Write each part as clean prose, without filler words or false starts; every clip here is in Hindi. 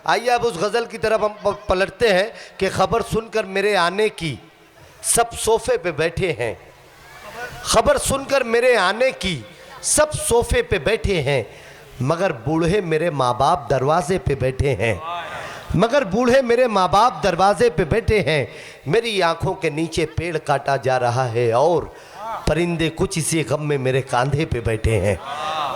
आइए अब उस गज़ल की तरफ हम पलटते हैं कि खबर सुनकर मेरे आने की सब सोफे पे बैठे हैं। खबर सुनकर मेरे आने की सब सोफे पे बैठे हैं, मगर बूढ़े मेरे माँ बाप दरवाजे पे बैठे हैं। मगर बूढ़े मेरे माँ बाप दरवाजे पे बैठे हैं। मेरी आंखों के नीचे पेड़ काटा जा रहा है और परिंदे कुछ इसी गम में मेरे कंधे पे बैठे हैं।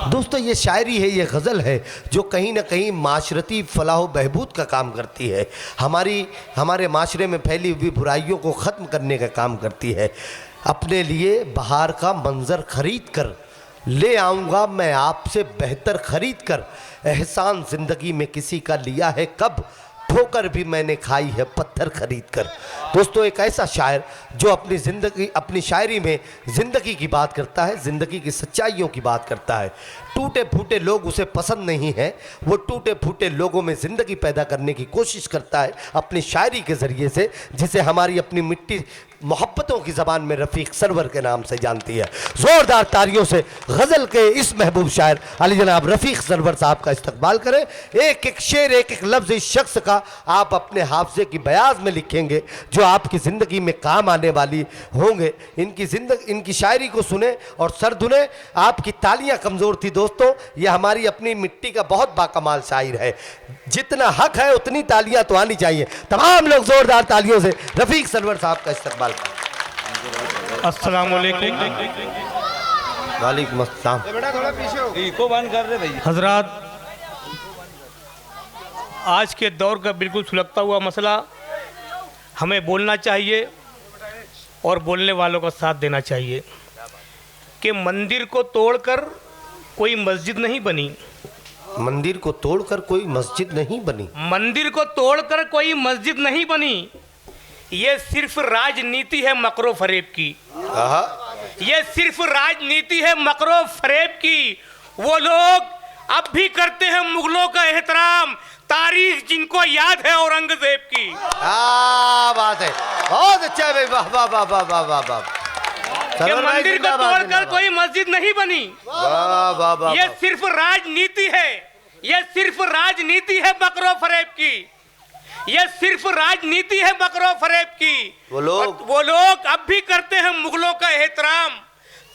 दोस्तों, ये शायरी है, ये गज़ल है जो कहीं ना कहीं माशरती फलाह बहबूद का काम करती है। हमारे माशरे में फैली हुई बुराइयों को ख़त्म करने का काम करती है। अपने लिए बहार का मंजर खरीद कर ले आऊँगा मैं आपसे बेहतर खरीद कर। एहसान ज़िंदगी में किसी का लिया है कब, ठोकर भी मैंने खाई है पत्थर खरीद कर। दोस्तों, एक ऐसा शायर जो अपनी ज़िंदगी, अपनी शायरी में ज़िंदगी की बात करता है, ज़िंदगी की सच्चाइयों की बात करता है। टूटे फूटे लोग उसे पसंद नहीं हैं, वो टूटे फूटे लोगों में ज़िंदगी पैदा करने की कोशिश करता है अपनी शायरी के ज़रिए से, जिसे हमारी अपनी मिट्टी मोहब्बतों की ज़बान में रफ़ीक सरवर के नाम से जानती है। ज़ोरदार तालियों से गज़ल के इस महबूब शायर अली जनाब रफ़ीक सरवर साहब का इस्तकबाल करें। एक एक शेर, एक एक लफ्ज़ इस शख्स का आप अपने हाफ़ज़े की बयाज़ में लिखेंगे जो आपकी ज़िंदगी में काम आने वाली होंगे। इनकी शायरी को सुने और सर धुने। आपकी तालियां कमज़ोर थी दोस्तों, यह हमारी अपनी मिट्टी का बहुत बाकमाल शायर है। जितना हक है उतनी तालियां तो आनी चाहिए। तमाम लोग ज़ोरदार तालियों से रफ़ीक सरवर साहब का इस्तकबाल। अस्सलाम वालेकुम। वालेकुम अस्सलाम। हजरात, आज के दौर का बिल्कुल सुलगता हुआ मसला, हमें बोलना चाहिए और बोलने वालों का साथ देना चाहिए कि मंदिर को तोड़कर कोई मस्जिद नहीं बनी। मंदिर को तोड़कर कोई मस्जिद नहीं बनी। मंदिर को तोड़कर कोई मस्जिद नहीं बनी। ये सिर्फ राजनीति है मकरो फरेब की। ये सिर्फ राजनीति है मकरो फरेब की। वो लोग अब भी करते हैं मुगलों का एहतराम, तारीख जिनको याद है औरंगजेब की। बात है, बहुत अच्छा भाई, वाह वाह वाह वाह वाह वाह वाह। कि मंदिर को तोड़कर कोई मस्जिद नहीं बनी। वाह वाह वाह। ये सिर्फ राजनीति है, ये सिर्फ राजनीति है मकरो फरेब की। ये सिर्फ राजनीति है मकरो फरेब की। वो लोग अब भी करते हैं मुगलों का एहतराम,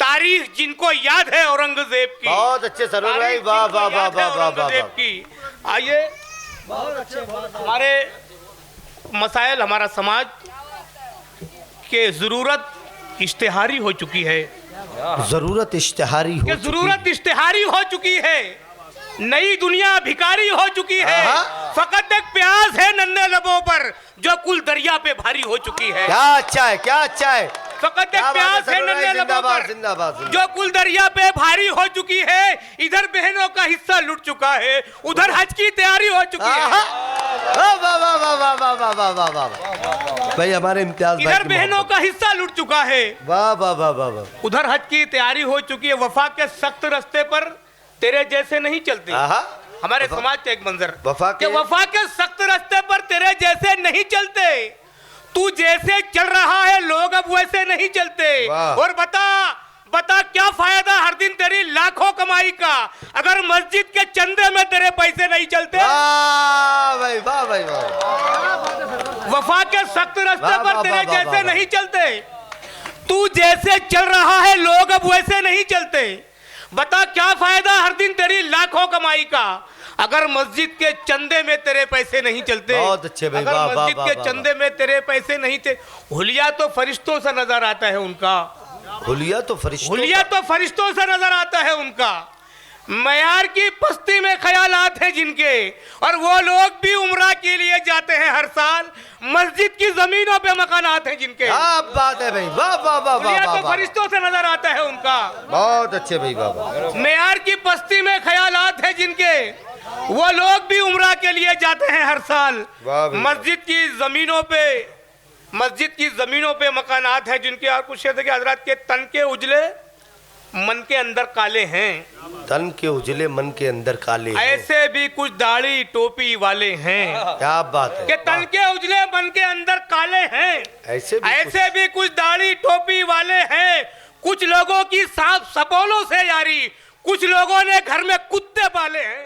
तारीख जिनको याद है औरंगजेब की। बहुत अच्छे सरवर भाई, वाह वाह वाह वाह वाह वाह की। आइए, हमारे मसाइल, हमारा समाज के ज़रूरत इश्तिहारी हो चुकी है। ज़रूरत इश्तिहारी हो, ज़रूरत इश्तिहारी हो चुकी है। नई दुनिया भिखारी हो चुकी है। फकत एक प्यास है नन्हे लबों पर जो कुल दरिया पे भारी हो चुकी है। क्या अच्छा है, क्या अच्छा है। फकत एक प्यास है नन्हे लबों पर जो कुल दरिया पे भारी हो चुकी है। इधर बहनों का हिस्सा लुट चुका है, उधर हज की तैयारी हो चुकी है। भाई हमारे इम्तियाज, इधर बहनों का हिस्सा लुट चुका है, वाह वाह वाह वाह वाह। उधर हज की तैयारी हो चुकी है। वफा के सख्त रास्ते पर तेरे जैसे नहीं चलते। हमारे समाज का एक मंजर, वफा के सख्त रास्ते पर तेरे जैसे नहीं चलते। तू जैसे चल रहा है लोग अब वैसे नहीं चलते। और बता क्या फायदा हर दिन तेरी लाखों कमाई का अगर मस्जिद के चंदे में तेरे पैसे नहीं चलते। वाह भाई, वाह भाई, वाह। वफा के सख्त रास्ते पर तेरे जैसे नहीं चलते। तू जैसे चल रहा है लोग अब वैसे नहीं चलते। बता क्या फायदा हर दिन तेरी लाखों कमाई का अगर मस्जिद के चंदे में तेरे पैसे नहीं चलते। बहुत अच्छे भाई, अगर मस्जिद के चंदे में तेरे पैसे नहीं थे। हुलिया तो फरिश्तों से नजर आता है उनका। हुलिया तो फरिश्तों से नजर आता है उनका। मयार की बस्ती में ख्यालात हैं जिनके, और वो लोग भी उम्रा के लिए जाते हैं हर साल। मस्जिद की जमीनों पे मकानात हैं जिनके। बात है भाई, वाह वाह वाह वाह। तो फरिश्तों से नजर आता है उनका। बहुत अच्छे भाई, वाह। मयार की बस्ती में ख्यालात हैं जिनके, वो लोग भी उम्रा के लिए जाते हैं हर साल। मस्जिद की जमीनों पे मकानात हैं जिनके। और कुछ शेर देखिए, हजरत के तन के उजले मन के अंदर काले हैं। तन के उजले मन के अंदर काले, ऐसे भी कुछ दाढ़ी टोपी वाले हैं। क्या बात है। कि तन के उजले मन के अंदर काले हैं, ऐसे भी कुछ दाढ़ी टोपी वाले हैं। कुछ लोगों की सांप सपोलों से यारी, कुछ लोगों ने घर में कुत्ते पाले हैं।